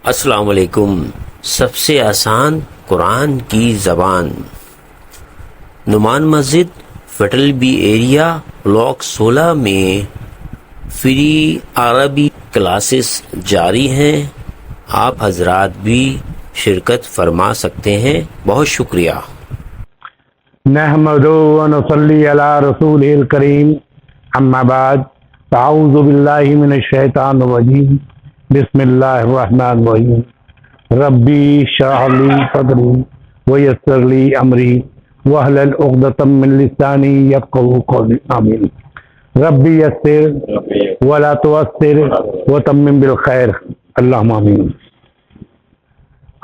السلام علیکم۔ سب سے آسان قرآن کی زبان، نعمان مسجد فیٹل بی ایریا بلاک 16 میں فری عربی کلاسز جاری ہیں، آپ حضرات بھی شرکت فرما سکتے ہیں۔ بہت شکریہ۔ نحمد و نصلی علی رسول الکریم، اما بعد، اعوذ باللہ من الشیطان الرجیم، بسم اللہ الرحمن الرحیم۔ ربی اشرح لی صدری ویسر لی امری واحلل عقدۃ من لسانی یفقہوا قولی، آمین۔ ربی یسر ولا تعسر وتمم بالخیر، اللہم آمین۔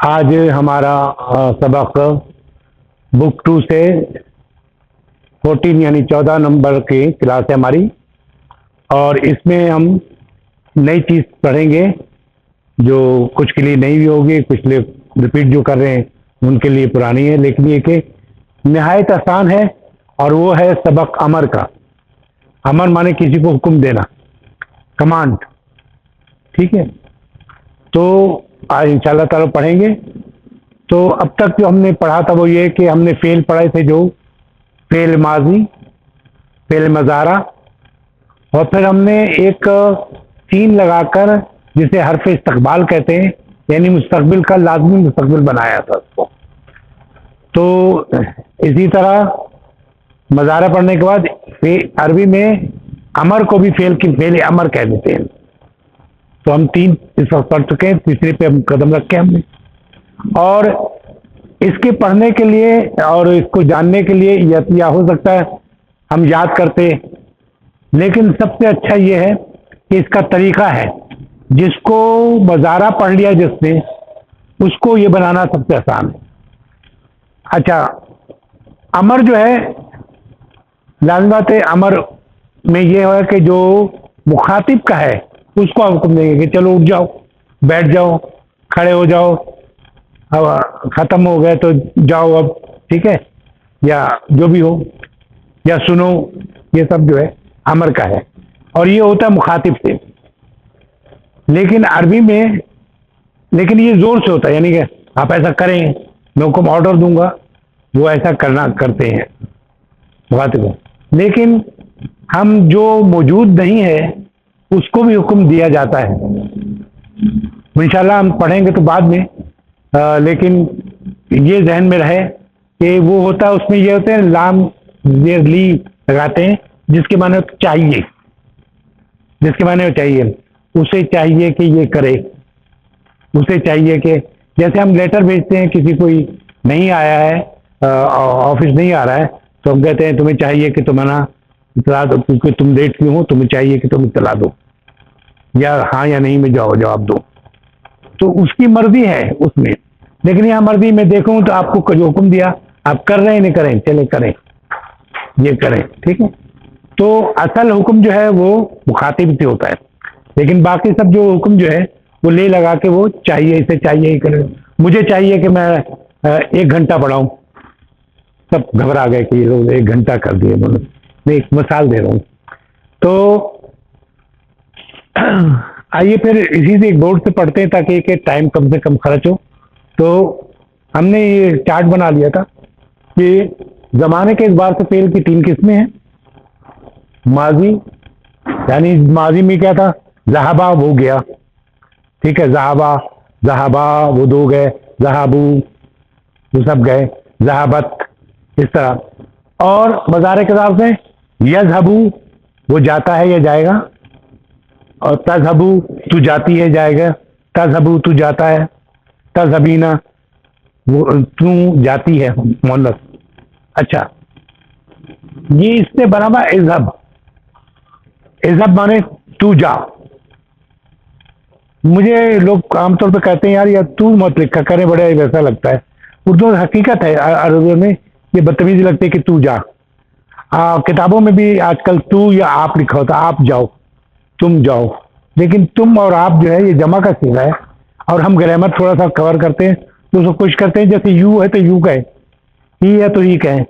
آج ہمارا سبق بک 2 سے 14 یعنی 14 نمبر کی کلاس ہے ہماری، اور اس میں ہم نئی چیز پڑھیں گے جو کچھ کے لیے نئی بھی ہوگی، کچھ لوگ ریپیٹ جو کر رہے ہیں ان کے لیے پرانی ہے، لیکن یہ کہ نہایت آسان ہے، اور وہ ہے سبق امر کا۔ امر مانے کسی کو حکم دینا، کمانڈ، ٹھیک ہے؟ تو آج انشاءاللہ تعالیٰ پڑھیں گے۔ تو اب تک جو ہم نے پڑھا تھا وہ یہ کہ ہم نے فعل پڑھے تھے، جو فعل ماضی، فعل مضارع، اور پھر ہم نے ایک سین لگا کر جسے حرف استقبال کہتے ہیں، یعنی مستقبل کا لازمی مستقبل بنایا تھا اس کو۔ تو اسی طرح مضارع پڑھنے کے بعد عربی میں امر کو بھی فعل امر کہہ دیتے ہیں۔ تو ہم 3 اس وقت پڑھ چکے ہیں، تیسرے پہ ہم قدم رکھے ہم نے، اور اس کے پڑھنے کے لیے اور اس کو جاننے کے لیے یا ہو سکتا ہے ہم یاد کرتے، لیکن سب سے اچھا یہ ہے کہ اس کا طریقہ ہے، جس کو مضارع پڑھ لیا جس نے، اس کو یہ بنانا سب سے آسان ہے۔ اچھا، امر جو ہے، لازم بات ہے، امر میں یہ ہے کہ جو مخاطب کا ہے اس کو حکم دیں گے کہ چلو اٹھ جاؤ، بیٹھ جاؤ، کھڑے ہو جاؤ، اب ختم ہو گئے تو جاؤ اب، ٹھیک ہے، یا جو بھی ہو، یا سنو، یہ سب جو ہے امر کا ہے، اور یہ ہوتا ہے مخاطب سے۔ لیکن عربی میں یہ زور سے ہوتا ہے، یعنی کہ آپ ایسا کریں، میں حکم آرڈر دوں گا، وہ ایسا کرتے ہیں مخاطب کو۔ لیکن ہم جو موجود نہیں ہے اس کو بھی حکم دیا جاتا ہے، انشاءاللہ ہم پڑھیں گے تو بعد میں، لیکن یہ ذہن میں رہے کہ وہ ہوتا ہے، اس میں یہ ہوتے ہیں لام زیر لی لگاتے ہیں، جس کے معنی چاہیے، جس کے معنی چاہیے، اسے چاہیے کہ یہ کرے، اسے چاہیے کہ جیسے ہم لیٹر بھیجتے ہیں، کسی کوئی نہیں آیا ہے، آفس نہیں آ رہا ہے، تو ہم کہتے ہیں تمہیں چاہیے کہ تم اطلاع دو، کیونکہ تم لیٹ کیوں ہو، تمہیں چاہیے کہ تم اطلاع دو، یا ہاں یا نہیں میں جواب دو۔ تو اس کی مرضی ہے اس میں، لیکن یہاں مرضی میں دیکھوں تو آپ کو جو حکم دیا آپ کر رہے ہیں، نہیں کریں، چلے کریں، یہ کریں، ٹھیک ہے۔ تو اصل حکم جو ہے وہ مخاطب سے ہوتا ہے، لیکن باقی سب جو حکم جو ہے وہ لے لگا کے وہ چاہیے، اسے چاہیے ہی کرے۔ مجھے چاہیے کہ میں 1 گھنٹہ پڑھاؤں، سب گھبرا گئے کہ یہ لوگ 1 گھنٹہ کر دیے، میں ایک مثال دے رہا ہوں۔ تو آئیے پھر اسی سے ایک بورڈ سے پڑھتے ہیں تاکہ کہ ٹائم کم سے کم خرچ ہو۔ تو ہم نے یہ چارٹ بنا لیا تھا کہ زمانے کے اعتبار سے فعل کی 3 قسمیں ہیں۔ ماضی، یعنی ماضی میں کیا تھا، ذہبا وہ گیا، ٹھیک ہے، ذہبا وہ 2 گئے، ذہبو وہ سب گئے، ذہبت، اس طرح۔ اور مضارع کے حساب سے یذہبو وہ جاتا ہے یا جائے گا، اور تذہبو تو جاتی ہے جائے گا، تذہبو تو جاتا ہے، تذہبینا وہ تو جاتی ہے، مؤنث۔ اچھا، یہ اس سے بنا ہوا اذہب، اذہب مانے تو جا۔ مجھے لوگ عام طور پہ کہتے ہیں یار تو مت لکھا کریں، بڑا ویسا لگتا ہے۔ اردو حقیقت ہے، عربی میں یہ بدتمیزی لگتی ہے کہ تو جا۔ کتابوں میں بھی آج کل تو یا آپ لکھا ہوتا، آپ جاؤ، تم جاؤ، لیکن تم اور آپ جو ہے یہ جمع کا صیغہ ہے، اور ہم گرامر تھوڑا سا کور کرتے ہیں تو اس کو کوشش کرتے ہیں جیسے یو ہے تو یو کہیں، ہی ہے تو ہی کہیں،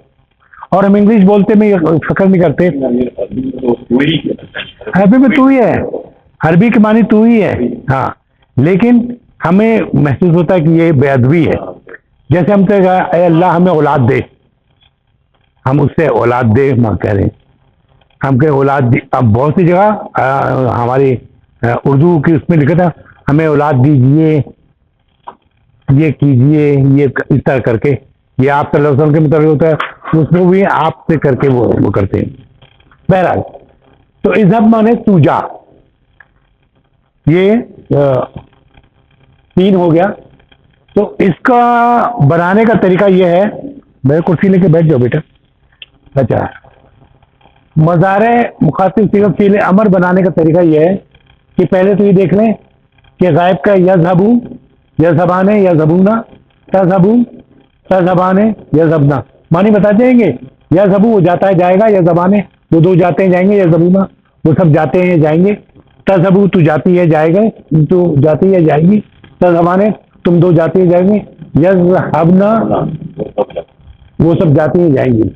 اور ہم انگلش بولتے میں فکر نہیں کرتے، عربی میں تو ہی ہے، عربی کے معنی تو ہی ہے، ہاں، لیکن ہمیں محسوس ہوتا ہے کہ یہ بے ادبی ہے. جیسے ہم کہے گا اے اللہ ہمیں اولاد دے, ہم اس سے اولاد دے ماں کہہ رہے ہیں, ہم کہ اولاد دی. اب بہت سی جگہ ہماری اردو کی اس میں لکھا تھا ہمیں اولاد دیجیے, یہ کیجیے, یہ اس طرح کر کے, یہ آپ صلی اللہ علیہ وسلم کے مطابق ہوتا ہے, اس میں بھی آپ سے کر کے وہ کرتے ہیں. بہرحال تو اذهب مانے تو جا, یہ 3 ہو گیا. تو اس کا بنانے کا طریقہ یہ ہے, میرے کرسی لے کے بیٹھ جاؤ بیٹا. اچھا, مضارع مخاطب صیغہ فعل امر بنانے کا طریقہ یہ ہے کہ پہلے تو یہ دیکھ لیں کہ غائب کا یذهبو, یذهبان, یذهبون, تذهبون, تذهبان, یذهبن معنی بتا دیں گے. یذهبو وہ جاتا ہے جائے گا, یذهبان وہ 2 جاتے ہیں جائیں گے, یذهبون وہ سب جاتے ہیں جائیں گے, تذهبو تو جاتی ہے جائے گا, تو جاتی ہے جائے گی, تذهبان تم 2 جاتے ہیں جائیں گے, یذهبن وہ سب جاتے ہیں جائیں گے.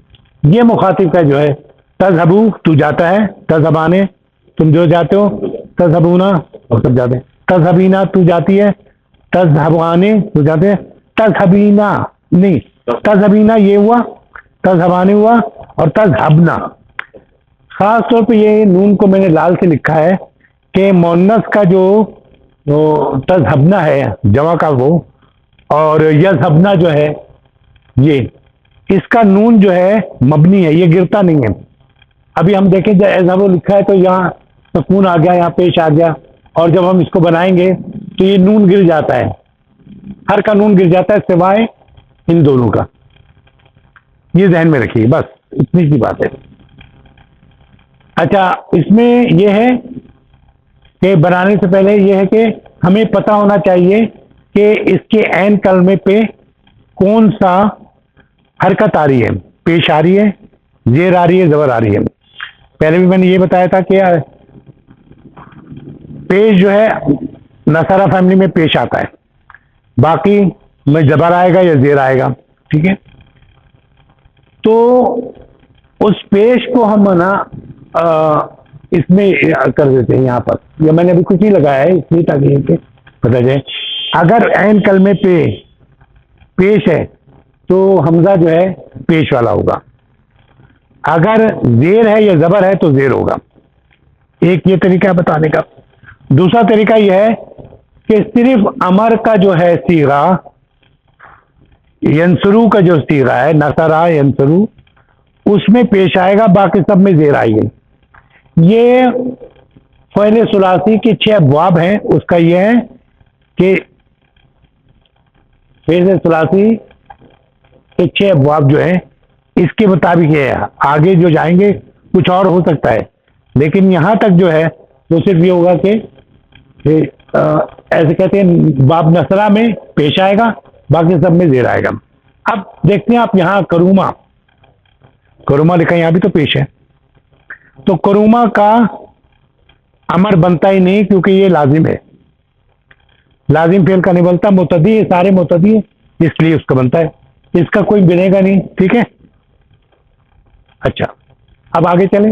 یہ مخاطب کا جو ہے تذهبو تو جاتا ہے, تذهبان تم جو جاتے ہو, تذهبون وہ سب جاتے ہیں, تذهبین تو جاتی ہے, تذهبان تو جاتے ہیں, تذهبین نہیں, تذهبین یہ ہوا, تذهبان ہوا, اور تذهبنا. خاص طور پہ یہ نون کو میں نے لال سے لکھا ہے کہ مؤنث کا جو تذهبنا ہے جمع کا وہ, اور یذهبنا جو ہے یہ اس کا نون جو ہے مبنی ہے, یہ گرتا نہیں ہے. ابھی ہم دیکھیں جب اذهبوا لکھا ہے تو یہاں سکون آ گیا, یہاں پیش آ گیا, اور جب ہم اس کو بنائیں گے تو یہ نون گر جاتا ہے, ہر کا نون گر جاتا ہے سوائے ان دونوں کا. یہ ذہن میں رکھیے, بس اتنی سی بات ہے. اچھا, اس میں یہ ہے کہ بنانے سے پہلے یہ ہے کہ ہمیں پتہ ہونا چاہیے کہ اس کے عین کلمے پہ کون سا حرکت آ رہی ہے, پیش آ رہی ہے, زیر آ رہی ہے, زبر آ رہی ہے. پہلے بھی میں نے یہ بتایا تھا کہ پیش جو ہے نصارہ فیملی میں پیش آتا ہے, باقی میں زبر آئے گا یا زیر آئے گا. ٹھیک ہے, تو اس پیش کو ہم نا اس میں کر دیتے ہیں یہاں پر, یا میں نے ابھی کچھ نہیں لگایا ہے اس لیے تاکہ پتہ جائے. اگر عین کلمے پہ پیش ہے تو حمزہ جو ہے پیش والا ہوگا, اگر زیر ہے یا زبر ہے تو زیر ہوگا. ایک یہ طریقہ ہے بتانے کا. دوسرا طریقہ یہ ہے کہ صرف امر کا جو ہے صیغہ, ینصرو کا جو صیغہ ہے, نصرہ ینصرو, اس میں پیش آئے گا, باقی سب میں زیر آئے گی. یہ فعل ثلاثی کے 6 ابواب ہیں. اس کا یہ ہے کہ فعل ثلاثی کے 6 ابواب جو ہیں اس کے مطابق یہ ہے. آگے جو جائیں گے کچھ اور ہو سکتا ہے, لیکن یہاں تک جو ہے وہ صرف یہ ہوگا کہ ایسے کہتے ہیں باب نصرہ میں پیش آئے گا, باقی سب میں زیر آئے گا. اب دیکھتے ہیں آپ یہاں کروما, کروما لکھا یہاں بھی تو پیش ہے, تو کروما کا امر بنتا ہی نہیں کیونکہ یہ لازم ہے, لازم فعل کا نہیں بنتا, متعدی ہے, سارے متعدی ہے, اس لیے اس کا بنتا ہے, اس کا کوئی بنے گا نہیں. ٹھیک ہے, اچھا اب آگے چلیں.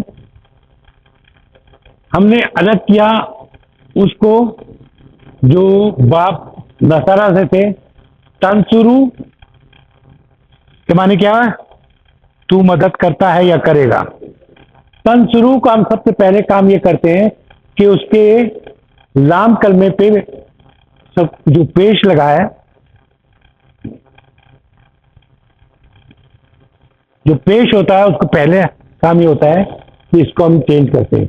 ہم نے الگ کیا اس کو جو باپ نصارہ سے تھے, تنصرو کے معنی کیا ہے, تو مدد کرتا ہے یا کرے گا. تنصرو کا ہم سب سے پہلے کام یہ کرتے ہیں کہ اس کے لام کلمے پہ سب جو پیش لگا ہے, جو پیش ہوتا ہے اس کو پہلے کام یہ ہوتا ہے کہ اس کو ہم چینج کرتے ہیں.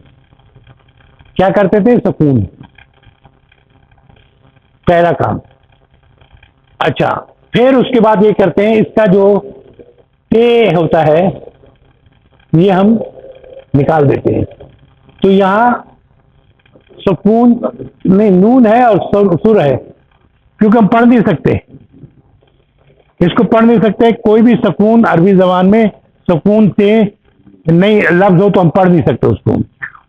کیا کرتے تھے, سکون, پہلا کام. اچھا, پھر اس کے بعد یہ کرتے ہیں اس کا جو تے ہوتا ہے یہ ہم نکال دیتے ہیں. تو یہاں سکون نہیں, نون ہے اور سر ہے, کیونکہ ہم پڑھ نہیں سکتے, اس کو پڑھ نہیں سکتے. کوئی بھی سکون عربی زبان میں سکون سے نہیں لفظ ہو تو ہم پڑھ نہیں سکتے اس کو.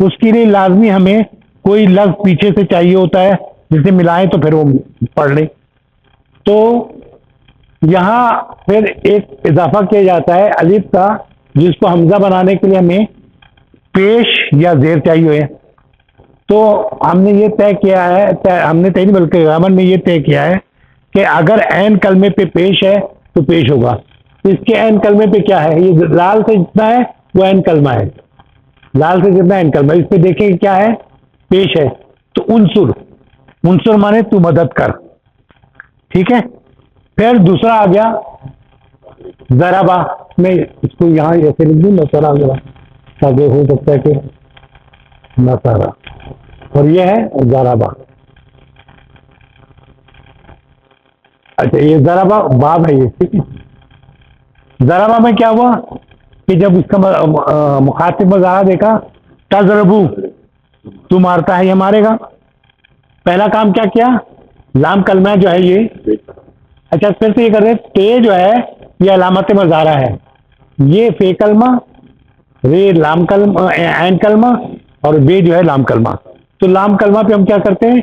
اس کے لیے لازمی ہمیں کوئی لفظ پیچھے سے چاہیے ہوتا ہے جسے ملائیں تو پھر وہ پڑھ لیں. تو یہاں پھر ایک اضافہ کیا جاتا ہے الف کا, جس کو حمزہ بنانے کے لیے ہمیں پیش یا زیر چاہیے ہے. تو ہم نے یہ طے کیا ہے، ہم نے طے نہیں بلکہ گرامر نے یہ طے کیا ہے کہ اگر عین کلمے پہ پیش ہے تو پیش ہوگا. اس کے عین کلمے پہ کیا ہے؟ یہ لال سے جتنا ہے وہ عین کلمہ ہے، لال سے جتنا عین کلمہ. اس پہ دیکھیں کہ کیا ہے؟ پیش ہے. تو عنصر، عنصر مانے تو مدد کر. ٹھیک ہے. پھر دوسرا آ گیا ضربا. میں اس کو یہاں ایسے لکھ دوں نصرا ذرا، تاکہ ہو سکتا ہے کہ نصرا، اور یہ ہے ضربا. اچھا یہ ضربا باب ہے یہ. ٹھیک ہے. ضربا میں کیا ہوا کہ جب اس کا مخاطب مظاہرہ دیکھا، تضربو تو مارتا ہے یا مارے گا. پہلا کام کیا کیا؟ لام کلمہ جو ہے یہ. اچھا پھر سے یہ کر رہے ہیں، تے جو ہے یہ علامت مظاہرہ ہے، یہ فے کلمہ، رے لام کلمہ عین کلمہ، اور بے جو ہے لام کلمہ. تو لام کلمہ پہ ہم کیا کرتے ہیں؟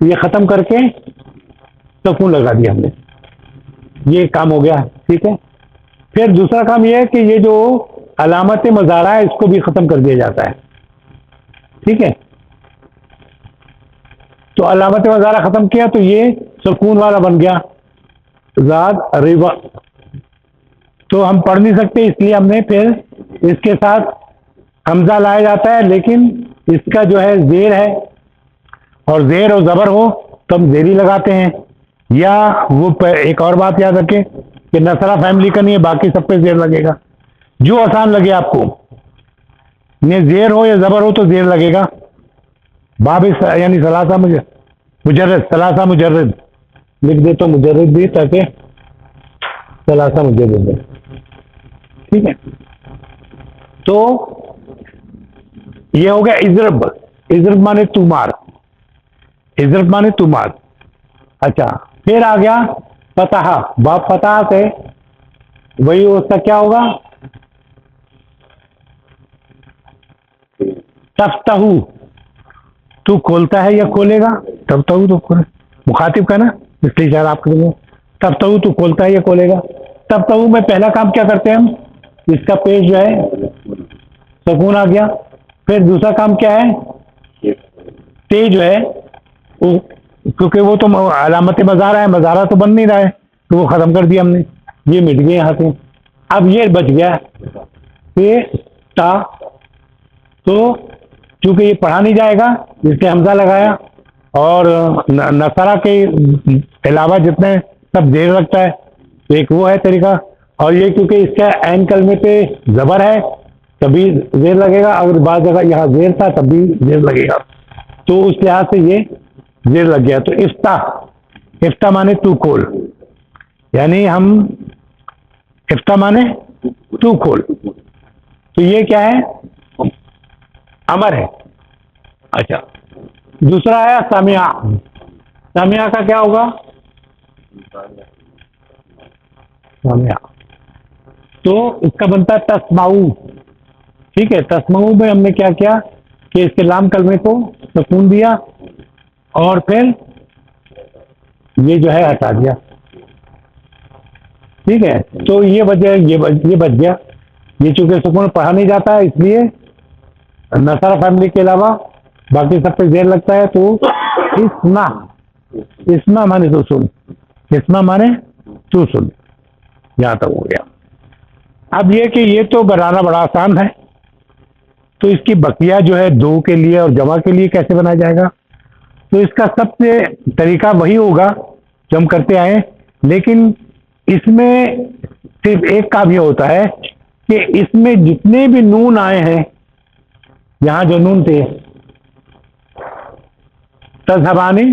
یہ ختم کر کے سکون لگا دیا ہم نے. یہ کام ہو گیا. ٹھیک ہے. پھر دوسرا کام یہ ہے کہ یہ جو علامت مظاہرہ ہے اس کو بھی ختم کر دیا جاتا ہے. ٹھیک ہے. تو علامت مظاہرہ ختم کیا تو یہ سکون والا بن گیا زاد ریوا. تو ہم پڑھ نہیں سکتے اس لیے ہم نے پھر اس کے ساتھ حمزہ لایا جاتا ہے، لیکن اس کا جو ہے زیر ہے، اور زیر اور زبر ہو تو ہم زیری لگاتے ہیں. یا وہ ایک اور بات یاد رکھیں کہ نصرہ فیملی کا نہیں ہے، باقی سب پہ زیر لگے گا، جو آسان لگے آپ کو. یہ زیر ہو یا زبر ہو تو زیر لگے گا. باب یعنی ثلاثہ مجرد، ثلاثہ مجرد لکھ دے تو مجرد بھی، تاکہ ثلاثہ مجرد ہے. ٹھیک ہے. تو یہ ہو گیا اضرب. اضرب مانے تو مار، اضرب مانے تو مار. اچھا پھر آ گیا فتح. باب فتح سے وہی اس کا کیا ہوگا؟ تفتح. تو کھولتا ہے یا کھولے گا؟ تفتح تو کھولے، مخاطب کا نا، اس لیے شاید آپ کو تفتح تو کھولتا ہے یا کھولے گا. تفتح میں پہلا کام کیا کرتے ہیں ہم؟ اس کا پیش جو ہے سکون آ گیا. پھر دوسرا کام کیا ہے؟ تے جو ہے کیونکہ وہ تو علامت مظاہرہ ہے، مظاہرہ تو بن نہیں رہا ہے، تو وہ ختم کر دیا ہم نے، یہ مٹ گئے یہاں سے. اب یہ بچ گیا تے تا. تو چونکہ یہ پڑھا نہیں جائے گا اس لیے حمزہ لگایا، اور نصرہ کے علاوہ جتنے سب زیر رکھتا ہے، ایک وہ ہے طریقہ. اور یہ کیونکہ اس کا عین کلمے پہ زبر ہے تبھی زیر لگے گا، اگر بعض جگہ یہاں زیر تھا تب بھی زیر لگے گا، تو اس لحاظ سے یہ زیر لگ گیا. تو افتح، افتح مانے تو کھول، یعنی ہم افتح مانے تو کھول. تو یہ کیا ہے؟ امر ہے. اچھا دوسرا ہے سامعہ. سامعہ کا کیا ہوگا؟ سامعہ تو اس کا بنتا ہے تسمعو. ٹھیک ہے. تسمعو میں ہم نے کیا کیا کہ اس کے لام کلمے کو سکون دیا اور پھر یہ جو ہے ہٹا دیا. ٹھیک ہے. تو یہ وجہ یہ بچ گیا. یہ چونکہ سکون پڑھا نہیں جاتا ہے اس لیے نصرہ فیملی کے علاوہ باقی سب پہ زیر لگتا ہے. تو اسمع، اسمع مانے تو سن، اسمع مانے تو سن. یہاں تک ہو گیا. اب یہ کہ یہ تو بنانا بڑا آسان ہے، تو اس کی بقیہ جو ہے دو کے لیے اور جمع کے لیے کیسے بنایا جائے گا؟ تو اس کا سب سے طریقہ وہی ہوگا جو ہم کرتے آئے، لیکن اس میں صرف ایک کام یہ ہوتا ہے کہ اس میں جتنے بھی نون آئے ہیں، یہاں جو نون تھے تذہبانے،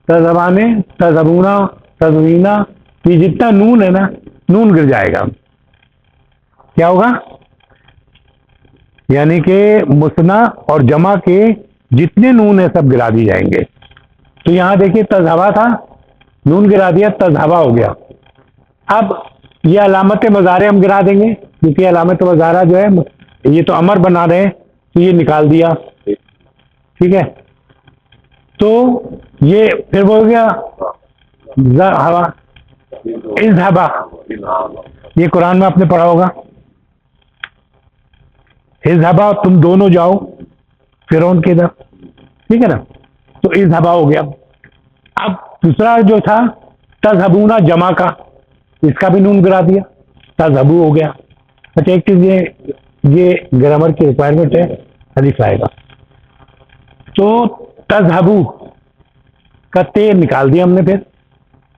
تذہبانے، تذہبونا، تذہبینا، یہ جتنا نون ہے نا، نون گر جائے گا. کیا ہوگا؟ یعنی کہ مثنیٰ اور جمع کے جتنے نون ہیں سب گرا دی جائیں گے. تو یہاں دیکھیے تذہبہ تھا، نون گرا دیا، تذہبہ ہو گیا. اب یہ علامت مظاہرہ ہم گرا دیں گے، کیونکہ علامت مظاہرہ جو ہے یہ تو امر بنا رہے ہیں تو یہ نکال دیا. ٹھیک ہے. تو یہ پھر وہ ہو گیا اذهبا. یہ قرآن میں آپ نے پڑھا ہوگا، اذهبا تم دونوں جاؤ. فرعون کے ادھر، ٹھیک ہے نا. تو اذهبا ہو گیا. اب دوسرا جو تھا تذهبون جمع کا، اس کا بھی نون گرا دیا، تذهبو ہو گیا. اچھا ایک چیز یہ گرامر کی ریکوائرمنٹ ہے، حدیث آئے گا. تو تذهبو کا تے نکال دیا ہم نے پھر،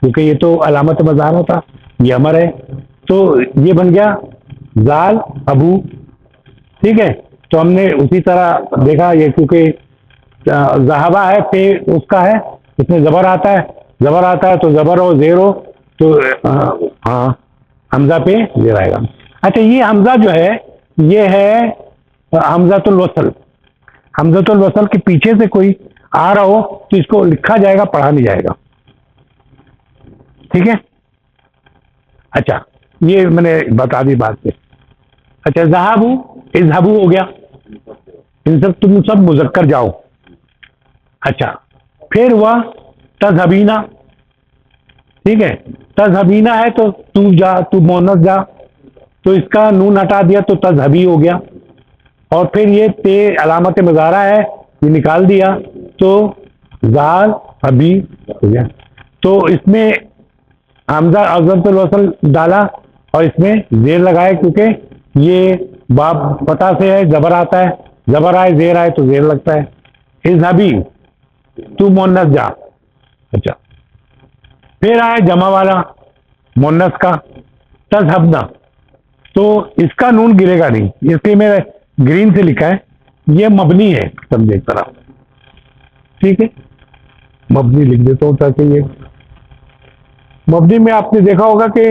کیونکہ یہ تو علامت مظاہرہ تھا، یہ امر ہے، تو یہ بن گیا زال ابو. ٹھیک ہے، تو ہم نے اسی طرح دیکھا یہ، کیونکہ ذہبہ ہے پہ اس کا ہے، اس میں زبر آتا ہے تو زبر ہو زیر ہو تو ہاں حمزہ پہ زیر آئے گا. اچھا یہ حمزہ جو ہے یہ ہے حمزۃ الوصل. حمزۃ الوصل کے پیچھے سے کوئی آ رہا ہو تو اس کو لکھا جائے گا، پڑھا نہیں جائے گا. ٹھیک ہے. اچھا یہ میں نے بتا دی بات پہ. اچھا ذہبو اذهبو ہو گیا، ان سب تم سب مذکر جاؤ. اچھا پھر ہوا تذهبینا. ٹھیک ہے، تذهبینا ہے تو تو جا، تو مونس جا، تو اس کا نون ہٹا دیا تو تذهبی ہو گیا. اور پھر یہ تے علامت مظاہرہ ہے، یہ نکال دیا تو زال ابھی ہو گیا. تو اس میں حمزہ حمزۃ الوصل ڈالا اور اس میں زیر لگائے، کیونکہ یہ باب پتہ سے ہے، زبر آتا ہے، زبر آئے زیر آئے تو زیر لگتا ہے. اذهبی تو مونس جا. اچھا پھر آئے جمع والا مونس کا تذهبنا، تو اس کا نون گرے گا نہیں، اس لیے میں گرین سے لکھا ہے، یہ مبنی ہے سمجھے طرح. ٹھیک ہے، مبنی لکھ دیتا ہوں تاکہ یہ مبنی میں آپ نے دیکھا ہوگا کہ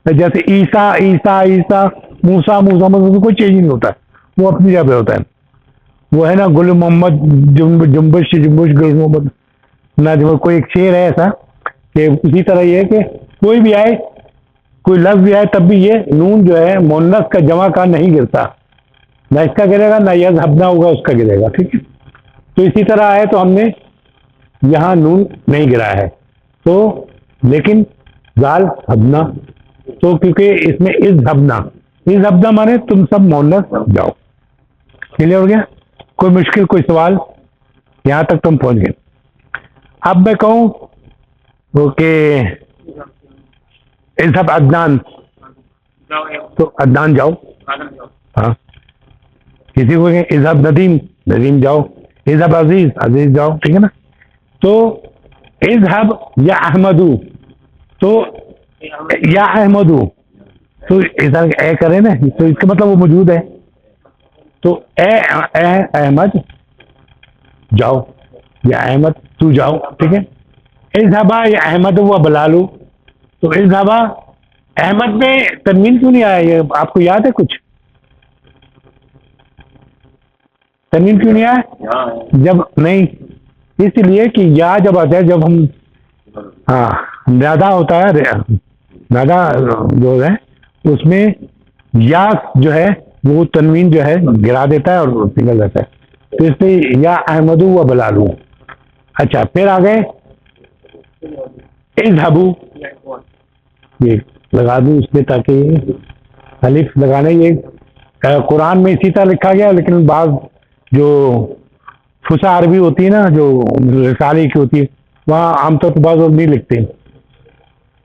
جیسے عیسیٰ عیسیٰ عیسیٰ، موسیٰ موسیٰ، مطلب کوئی چینج نہیں ہوتا ہے، وہ اپنی جگہ پہ ہوتا ہے. وہ ہے نا گل محمد جنبش جنبش گل محمد نہ، جو کوئی ایک شعر ہے ایسا کہ اسی طرح یہ ہے کہ کوئی بھی آئے، کوئی لفظ بھی آئے، تب بھی یہ نون جو ہے مونس کا جمع کا نہیں گرتا، نہ اس کا گرے گا نہ یذهبنا ہوگا اس کا گرے گا. ٹھیک ہے، تو اسی طرح آئے تو ہم نے یہاں نون نہیں گرا ہے، تو لیکن زال ہبنا، تو کیونکہ اس میں اذهبنا مانے تم سب مونس جاؤ. کلیئر ہو گیا؟ کوئی مشکل کوئی سوال؟ یہاں تک تم پہنچ گئے. اب میں کہوں کہ اذهب عدنان، تو عدنان جاؤ. ہاں کسی کو کہ اذهب ندیم، ندیم جاؤ. اذهب عزیز، عزیز جاؤ. ٹھیک ہے نا؟ تو اذهب یا احمدو، تو یا احمدو تو ادھر اے کرے نا، تو اس کا مطلب وہ موجود ہے، تو اے احمد جاؤ، یا احمد تو جاؤ. ٹھیک ہے، اذهبا یا احمد و بلالو، تو اذهبا احمد میں تنوین کیوں نہیں آیا؟ یہ آپ کو یاد ہے کچھ؟ تنوین کیوں نہیں آیا؟ جب نہیں، اس لیے کہ یا جب آتا ہے، جب ہم ہاں نادا ہوتا ہے، نادا جو ہے اس میں یا جو ہے وہ تنوین جو ہے گرا دیتا ہے اور نکل جاتا ہے، تو اس لیے یا احمد و بلالو. اچھا پھر آ گئے اذهبو، یہ لگا دوں اس میں تاکہ الف لگانا، یہ قرآن میں اسی طرح لکھا گیا، لیکن بعض جو فصیح عربی ہوتی ہے نا، جو رسالے کی ہوتی ہے، وہاں عام طور پر بعض لوگ نہیں لکھتے.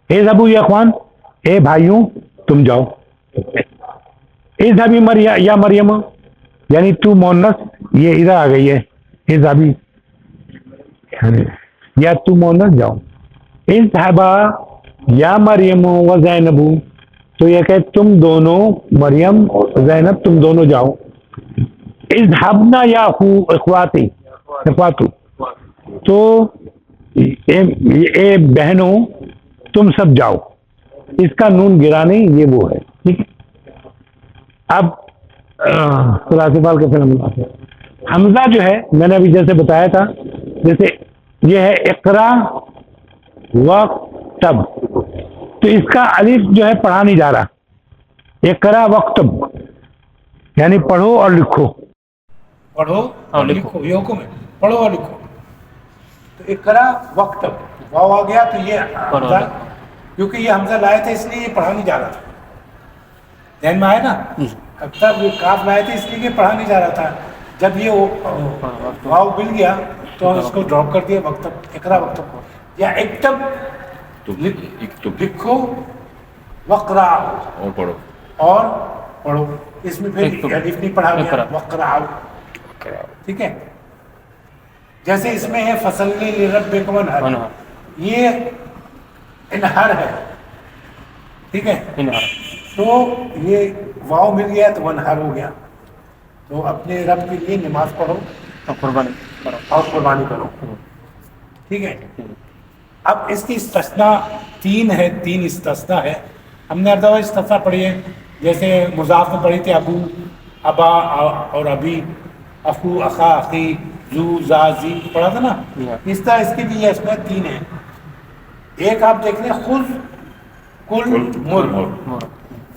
اذهبوا یا اخوان، اے بھائیوں تم جاؤ. اذهبی یا مریم، یعنی تو مونس، یہ ادھر آ گئی ہے اذهبی، یا تو مونس جاؤ. اذهبا یا مریم و زینب، تو یہ کہ تم دونوں، مریم اور زینب تم دونوں جاؤ. اذهبنا یا اخواتی، اخواتو، تو اے بہنوں تم سب جاؤ، اس کا نون گرا نہیں، یہ وہ ہے. ٹھیک ہے، اب ثلاثی فعل کا فعل ہے. حمزہ جو ہے میں نے ابھی جیسے بتایا تھا، جیسے یہ ہے اقرا وقتب، تو اس کا الف جو ہے پڑھا نہیں جا رہا. اقرا وقتب یعنی پڑھو اور لکھو، پڑھو اور لکھو، یہ حکم ہے، پڑھو اور لکھو. تو اقرا وقتب واو آ گیا، تو یہ حمزہ، کیونکہ یہ حمزہ لائے تھے اس لیے یہ پڑھا نہیں جا رہا تھا. ذہن میں آئے نا، اب تک یہ کاف لائے تھے اس لیے یہ پڑھا نہیں جا رہا تھا. جب یہ واو مل گیا تو اس کو ڈراپ کر دیا وقتب اقرا وقتب یا اکتب لکھو وقرا اور پڑھو اور پڑھو. اس میں پھر الف نہیں پڑھا گیا وقرا. ٹھیک ہے. جیسے اس میں ہے فصل لربک وانحر یہ انہر ہے. ٹھیک ہے. تو یہ واو مل گیا تو وانحر ہو گیا. تو اپنے رب کے لیے نماز پڑھو اور قربانی کرو. ٹھیک ہے. اب اس کی استثناء تین استثناء ہے. ہم نے اردا استثناء پڑھی ہے جیسے مضاف میں پڑھی تھی ابو ابا اور ابھی اخو اخا اخی زو زا زی پڑھا تھا نا. اس طرح اس کی بھی یہ اسماء تین ہیں. ایک آپ دیکھ لیں خذ کل مر.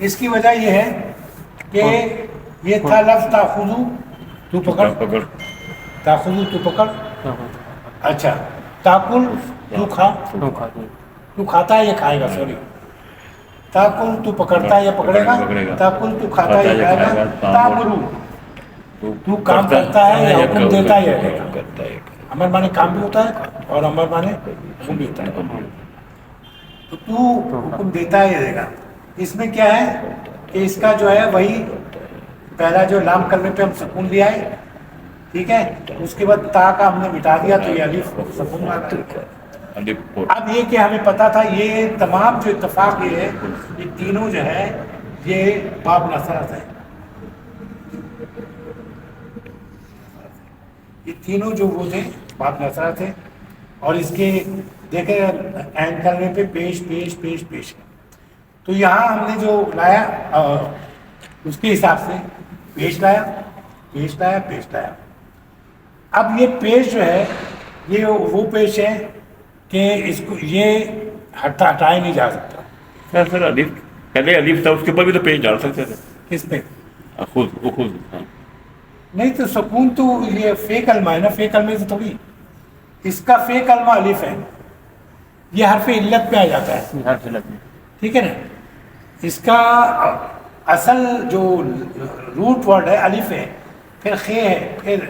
اس کی وجہ یہ ہے کہ یہ تھا لفظ تاخذو تو پکڑ تاخذو تو پکڑ. اچھا تاکل تو کھا تو کھاتا ہے یہ کھائے گا. سوری تاکل تو پکڑتا ہے یہ پکڑے گا. تاکل تو کھاتا ہے یہ کھائے گا. تامرو تو کام کرتا ہے یا حکم دیتا ہے یہ امر مانے کام بھی ہوتا ہے اور امر مانے حکم بھی ہوتا ہے. تو حکم دیتا ہے یہ دے گا. اس میں کیا ہے کہ اس کا جو ہے وہی پہلا جو لام کلمے پہ ہم سکون لیا ہے. ٹھیک ہے. اس کے بعد تا کا ہم نے مٹا دیا تو یہ الف سکون آ گیا. اب یہ کہ ہمیں پتا تھا یہ تمام جو اتفاق یہ ہے یہ تینوں جو ہے یہ باب نصرت ہے. یہ تینوں جو وہ تھے باب نصرت ہے. اور اس کے دیکھیں عین کلمے پہ پیش پیش پیش پیش. تو یہاں ہم نے جو لایا اس کے حساب سے پیش لایا پیش لایا پیش لایا. اب یہ پیش جو ہے یہ وہ پیش ہے کہ اس کو یہ ہٹایا نہیں جا سکتا. سر الف پہلے الف تھا اس کے اوپر بھی تو پیش ڈال سکتے تھے. کس پہ خود نہیں تو سکون تو یہ فے کلمہ ہے نا. فے کلمے سے تھوڑی اس کا فے کلمہ الف ہے. یہ حرف علت پہ آ جاتا ہے. ٹھیک ہے نا. اس کا اصل جو روٹ ورڈ ہے الف ہے پھر خے ہے پھر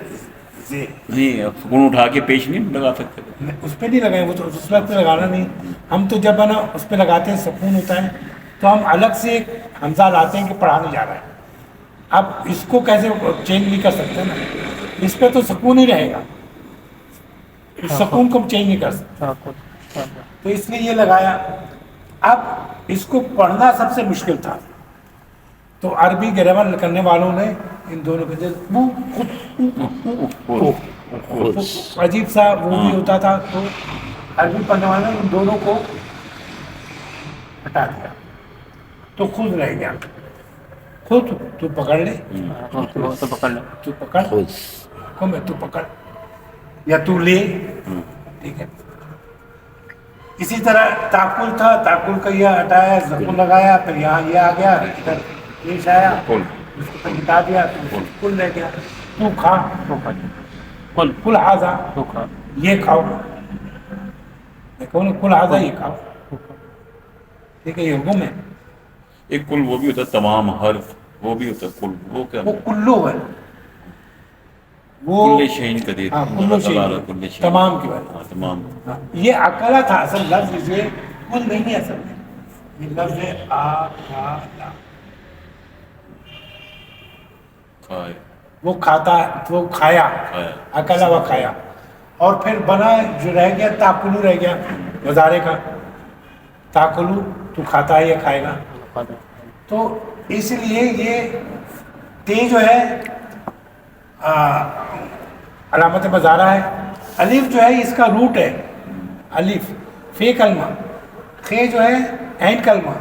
زے. نہیں سکون اٹھا کے پیش نہیں لگا سکتے تھے. اس پہ نہیں لگائیں وہ تو اس وقت پہ لگانا نہیں. ہم تو جب ہے نا اس پہ لگاتے ہیں سکون ہوتا ہے تو ہم الگ سے ایک حمزہ لاتے ہیں کہ پڑھانے جا رہا ہے. اب اس کو کیسے چینج نہیں کر سکتے نا. اس پہ تو سکون ہی رہے گا. اس سکون کو ہم چینج نہیں کر سکتے تو اس لیے یہ لگایا. اب اس کو پڑھنا سب سے مشکل تھا تو عربی گرامر کرنے والوں نے ان دونوں کے عجیب سا وہ بھی ہوتا تھا تو عربی پڑھنے والوں نے ان دونوں کو ہٹا دیا تو خود رہ گیا. خود تو پکڑ لے تو پکڑ حکم ہے تو پکڑ یا تو لے. ٹھیک ہے. اسی طرح تاکل تھا تاکل کا یہ ہٹایا زکون لگایا پھر یہاں یہ آ گیا ادھر پیش آیا اس کو پھر ہٹا دیا تو کل رہ گیا. تو کھا کل حاضا یہ کھاؤ. دیکھو نا کل حاضا یہ کھاؤ. ٹھیک ہے. یہ حکم ہے. ایک کل وہ بھی ہوتا ہے تمام حرف وہ بھی ہوتا ہے کل. وہ کیا وہ کلو ہے. وہ کل شہین قدیر تمام کی بات. تمام یہ اکلا تھا اصل لفظ. یہ کل نہیں ہے اصل میں. یہ لفظ ہے وہ کھاتا وہ کھایا اکلا وہ کھایا. اور پھر بنا جو رہ گیا تاکلو رہ گیا مضارع کا. تاکلو تو کھاتا ہے یہ کھائے گا. تو اس لیے یہ تے جو ہے علامت مضارع ہے. الف جو ہے اس کا روٹ ہے الف. فے کلمہ خے جو ہے عین کلمہ.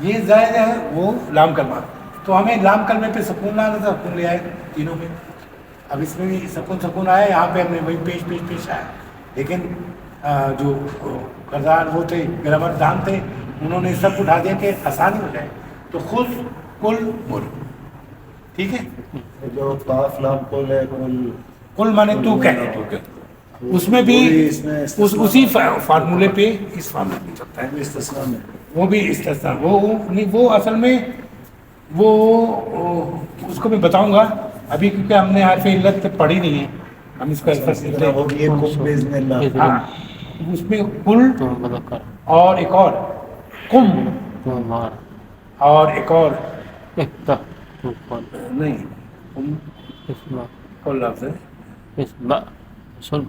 یہ زائد ہے وہ لام کلمہ. تو ہمیں لام کلمے پہ سکون لانا تھا. سکون لے آئے تینوں میں. اب اس میں بھی سکون آیا. یہاں پہ ہم نے وہی پیش پیش پیش آیا. لیکن جو کردار وہ تھے گرامر دان تھے انہوں نے سب اٹھا دیا کہ آسانی ہو جائے. تو خود کل مر. ٹھیک ہے. جو قاف لام کل ہے کل مانے تو کہہ. اس میں بھی اسی فارمولے پہ اس فارمولے پہ چلتا ہے. استثناء میں وہ بھی استثناء وہ نہیں. وہ اصل میں وہ اس کو میں بتاؤں گا ابھی کیونکہ ہم نے حرف علت پڑھی نہیں ہے، ہم اس کو ایسا سیکھتے ہیں. ہوگی کم باذن اللہ. ہاں اس میں کل مذکر اور ایک اور کم تمہار اور ایک اور طوفان نہیں کم اسما اور لفظ ہے. اسما سن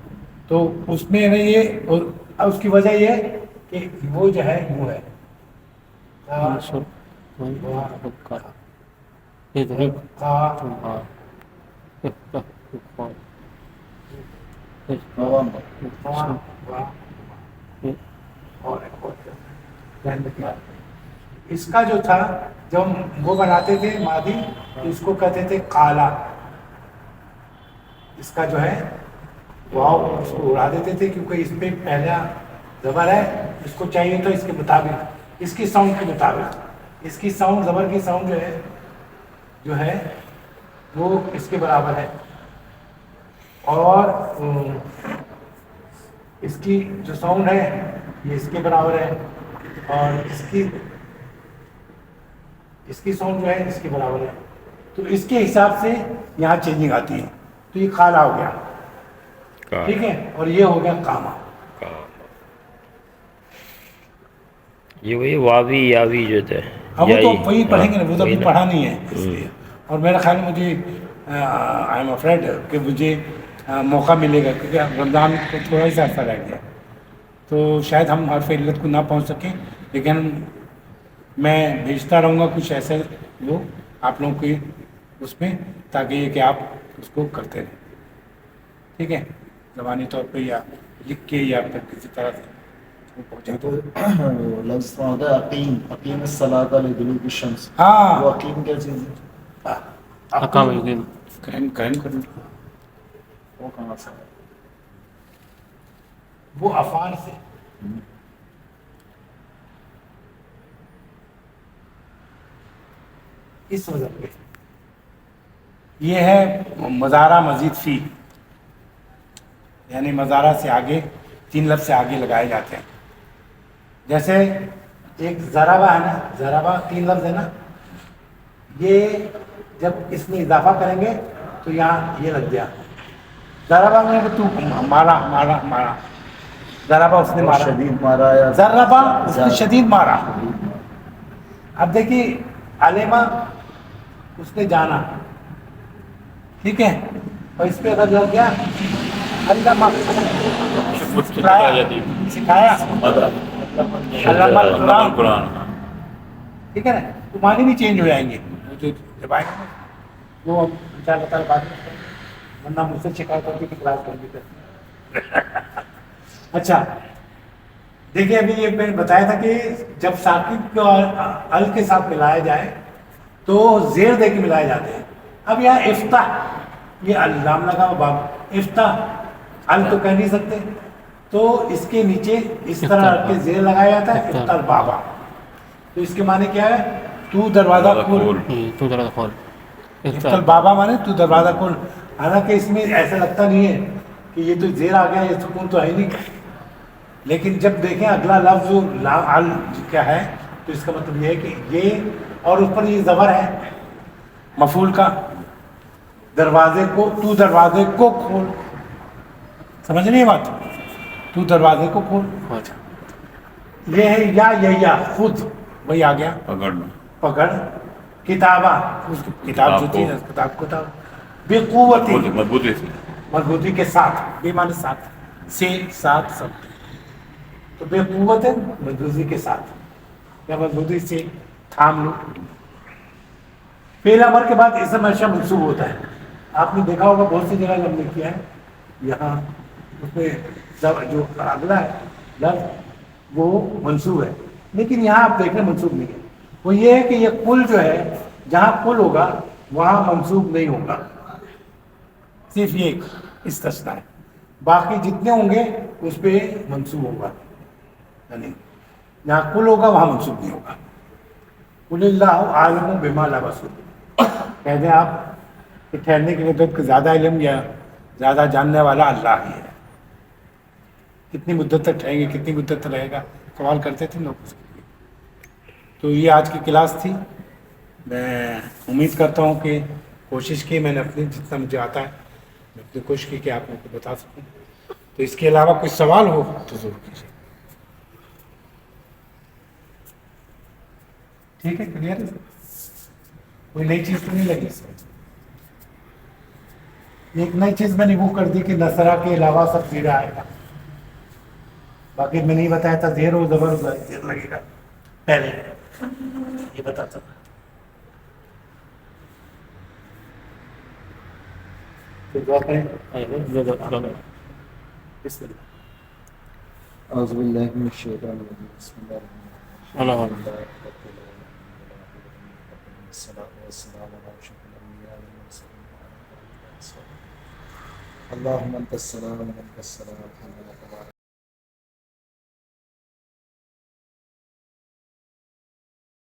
تو اس میں ہے یہ، اور اس کی وجہ یہ ہے کہ وہ جو ہے وہ ہے منصور مذکر اضرب تمہار طوفان اسما اس کا جو تھا جب ہم وہ بناتے تھے ماضی تو اس کو کہتے تھے کالا. اس کا جو ہے واو اس کو اڑا دیتے تھے کیونکہ اس پہ پہلا زبر ہے، اس کو چاہیے تو اس کے مطابق، اس کی ساؤنڈ کے مطابق، اس کی ساؤنڈ زبر کی ساؤنڈ جو ہے وہ اس کے برابر ہے، اور اس کی جو ساؤنڈ ہے یہ اس کے برابر ہے، اور اس کی ساؤنڈ جو ہے اس کے برابر ہے. تو اس کے حساب سے یہاں چینجنگ آتی ہے. تو یہ کالا ہو گیا، ٹھیک ہے، اور یہ ہو گیا کاما. یہ وہی واوی یاوی جو تھے اب وہ تو وہی پڑھیں گے نا، وہ تو ابھی پڑھا نہیں ہے اس لیے. اور میرا خیال ہے مجھے آئی ایم افریڈ کہ مجھے موقع ملے گا کیونکہ رمضان کو تھوڑا ہی سا عرصہ رہ گیا، تو شاید ہم حرف علت کو نہ پہنچ سکیں، لیکن میں بھیجتا رہوں گا کچھ ایسے وہ آپ لوگوں کے اس میں، تاکہ یہ کہ آپ اس کو کرتے رہیں. ٹھیک ہے، زبانی طور پہ یا لکھ کے یا پھر کسی طرح سے وہ پہنچا تو دو. لفظ ہوتا ہے اقیم الصلاۃ لدلوک الشمس. ہاں وہ اقیم کیا چیز ہے؟ اقام الدین قائم کرنا، وہ کہاں سے ہے؟ وہ افعال سے. اس وجہ پہ یہ ہے مضارع مزید فی، یعنی مضارع سے آگے 3 لفظ سے آگے لگائے جاتے ہیں. جیسے ایک ضربہ ہے نا، ضربہ 3 لفظ ہے نا، یہ جب اس میں اضافہ کریں گے تو یہاں یہ لگ گیا. ضربہ میں تو مارا مارا مارا، ضربہ اس نے مارا، شدید مارا یا ضربہ اس نے شدید مارا. اب دیکھیے علیمہ اس نے جانا، ٹھیک ہے، اور اس پہ اگر لگ گیا علامہ سکھایا، علامہ القرآن، ٹھیک ہے نا، تو معنی بھی چینج ہو جائیں گے. جو جب آئیں گے وہ ان شاء اللہ تعالیٰ بات کرتے ہیں، ورنہ مجھ سے شکایت ہوتی کہ کلاس کمپیوٹر. اچھا دیکھیے ابھی یہ میں نے بتایا تھا کہ جب ساکن کو ال کے ساتھ ملایا جائے تو زیر دے کے ملائے جاتے ہیں. اب یہاں افتح، یہ اللام لگا ہوا باب، افتح ال تو کہہ نہیں سکتے، تو اس کے نیچے اس طرح رکھ کے زیر لگایا جاتا ہے افتح البابا. تو اس کے معنی کیا ہے؟ تو دروازہ کھول. تو ذرا کھول افتح البابا مانے تو دروازہ کھول. حالانکہ اس میں ایسا لگتا نہیں ہے کہ یہ تو زیر آ گیا، یہ سکون تو ہے نہیں، لیکن جب دیکھیں اگلا لفظ ال کیا ہے تو اس کا مطلب یہ ہے کہ یہ، اور اوپر یہ زبر ہے مفعول کا، دروازے کو، تو دروازے کو کھول. سمجھ نہیں بات؟ تو دروازے کو کھول. یہ ہے یا خود، وہی آ گیا پکڑنا، پکڑ. کتابہ اس کی کتاب جو تھی کتاب کو تھا. بے قوتی، مضبوطی سے، مضبوطی کے ساتھ، بے معنی ساتھ، سے ساتھ سب، تو بے قوت ہے مضبوطی کے ساتھ یا مضبوطی سے تھام لو. فعل امر کے بعد اسم ہمیشہ منصوب ہوتا ہے. آپ نے دیکھا ہوگا بہت سی جگہ ہم نے کیا ہے، یہاں اس میں جو اگلا ہے لفظ وہ منصوب ہے، لیکن یہاں آپ دیکھ رہے منصوب نہیں ہے. وہ یہ ہے کہ یہ کل جو ہے جہاں کل ہوگا وہاں منصوب نہیں ہوگا، صرف یہ ایک استثناء ہے. باقی جتنے ہوں گے اس پہ منصوب ہوگا، یعنی جہاں کل ہوگا وہاں منصوب نہیں ہوگا. قل اللہ عالم بما لبثوا، کہہ دیں آپ کہ ٹھہرنے کی مدت کا زیادہ علم یا زیادہ جاننے والا اللہ ہی ہے. کتنی مدت تک ٹھہریں گے، کتنی مدت تک رہے گا، سوال کرتے تھے لوگ اس کے لیے. تو یہ آج کی کلاس تھی. میں امید کرتا ہوں کہ کوشش کی میں نے اپنی جتنا مجھے آتا ہے میں اپنی کوشش کی کہ آپ لوگوں کو بتا سکوں. تو اس کے علاوہ کوئی سوال ہو تو ضرور کیجیے. ٹھیک ہے کلیئر ہے. کوئی نئی چیز تو نہیں لگی اس میں. ایک نئی چیز میں نے وہ کر دی کہ نصرہ کے علاوہ سب زیرہ آئے گا. باقی میں نہیں بتایا تھا زیر و زبر زیر لگے گا پہلے یہ بتاتا تھا. تو دعا کریں. بسم اللہ. اعوذ باللہ من الشیطان الرجیم بسم اللہ الرحمن الرحیم الصلاۃ والسلام علی اشرف الانبیاء والمرسلین اللهم انت السلام ومنك السلام الحمد لله تبارك